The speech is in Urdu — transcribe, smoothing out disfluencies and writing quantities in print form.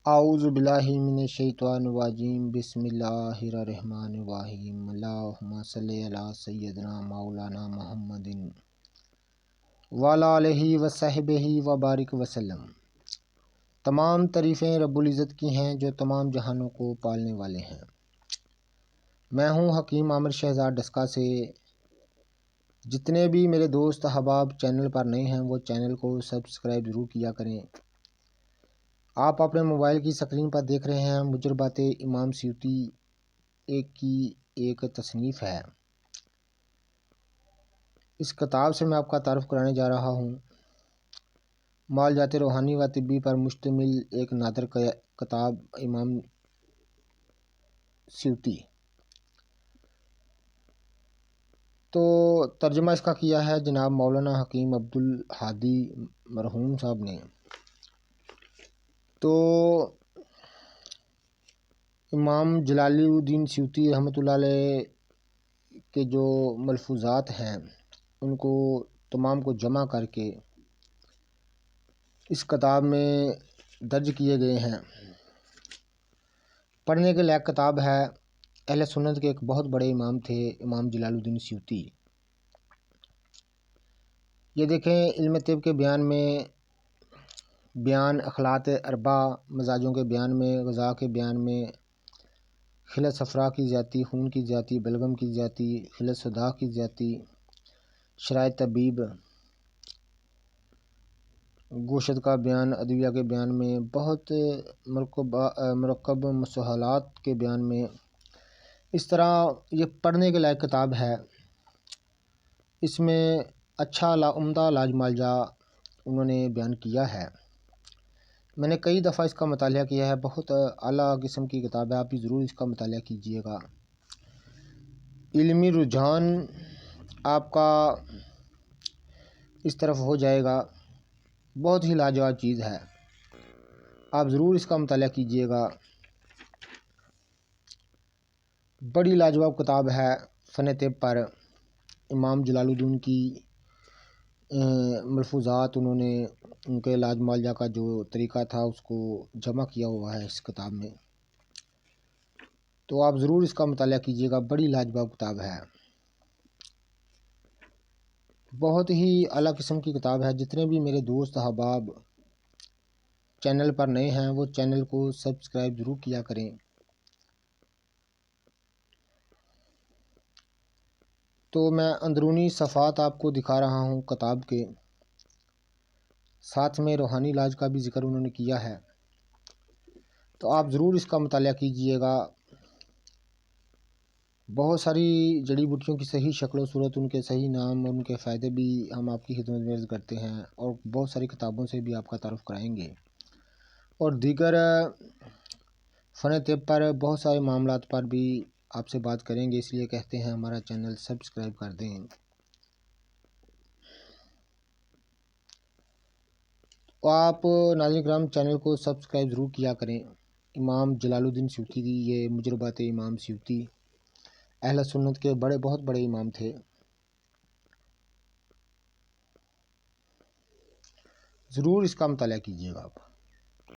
اعوذ باللہ من الشیطان الرجیم بسم اللہ الرحمن الرحیم اللہم صلی علی سیدنا مولانا محمد وعلی آلہ وصحبہ وبارک وسلم۔ تمام تعریفیں رب العزت کی ہیں جو تمام جہانوں کو پالنے والے ہیں۔ میں ہوں حکیم عامر شہزاد ڈسکا سے۔ جتنے بھی میرے دوست احباب چینل پر نئے ہیں وہ چینل کو سبسکرائب ضرور کیا کریں۔ آپ اپنے موبائل کی سکرین پر دیکھ رہے ہیں مجربات امام سیوطی کی ایک تصنیف ہے۔ اس کتاب سے میں آپ کا تعارف کرانے جا رہا ہوں۔ معالجات روحانی و طبی پر مشتمل ایک نادر کتاب امام سیوطی۔ تو ترجمہ اس کا کیا ہے جناب مولانا حکیم عبد الہادی مرحوم صاحب نے۔ تو امام جلال الدین سیوطی رحمۃ اللہ علیہ کے جو ملفوظات ہیں ان کو تمام کو جمع کر کے اس کتاب میں درج کیے گئے ہیں۔ پڑھنے کے لائق کتاب ہے۔ اہل سنت کے ایک بہت بڑے امام تھے امام جلال الدین سیوطی۔ یہ دیکھیں علم طب کے بیان میں، بیان اخلاق اربع، مزاجوں کے بیان میں، غذا کے بیان میں، خلط صفرا کی زیادتی، خون کی زیادتی، بلغم کی زیادتی، خلط صداع کی زیادتی، شرائط طبیب، گوشت کا بیان، ادویہ کے بیان میں، بہت مرکب مسحلات کے بیان میں۔ اس طرح یہ پڑھنے کے لائق کتاب ہے۔ اس میں اچھا عمدہ علاج معالجہ انہوں نے بیان کیا ہے۔ میں نے کئی دفعہ اس کا مطالعہ کیا ہے۔ بہت اعلیٰ قسم کی کتاب ہے، آپ بھی ضرور اس کا مطالعہ کیجئے گا۔ علمی رجحان آپ کا اس طرف ہو جائے گا۔ بہت ہی لاجواب چیز ہے، آپ ضرور اس کا مطالعہ کیجئے گا۔ بڑی لاجواب کتاب ہے فن طب پر۔ امام جلال الدین کی ملفوظات انہوں نے ان کے علاج معالجہ کا جو طریقہ تھا اس کو جمع کیا ہوا ہے اس کتاب میں۔ تو آپ ضرور اس کا مطالعہ کیجئے گا، بڑی لاجواب کتاب ہے، بہت ہی اعلیٰ قسم کی کتاب ہے۔ جتنے بھی میرے دوست احباب چینل پر نئے ہیں وہ چینل کو سبسکرائب ضرور کیا کریں۔ تو میں اندرونی صفحات آپ کو دکھا رہا ہوں کتاب کے، ساتھ میں روحانی علاج کا بھی ذکر انہوں نے کیا ہے۔ تو آپ ضرور اس کا مطالعہ کیجئے گا۔ بہت ساری جڑی بوٹیوں کی صحیح شکل و صورت، ان کے صحیح نام اور ان کے فائدے بھی ہم آپ کی خدمت میں عرض کرتے ہیں، اور بہت ساری کتابوں سے بھی آپ کا تعارف کرائیں گے، اور دیگر فن طب پر بہت سارے معاملات پر بھی آپ سے بات کریں گے۔ اس لیے کہتے ہیں ہمارا چینل سبسکرائب کر دیں۔ آپ ناظرین کرام چینل کو سبسکرائب ضرور کیا کریں۔ امام جلال الدین سیوطی کی یہ مجربات امام سیوطی اہل سنت کے بہت بڑے امام تھے۔ ضرور اس کا مطالعہ کیجئے گا آپ۔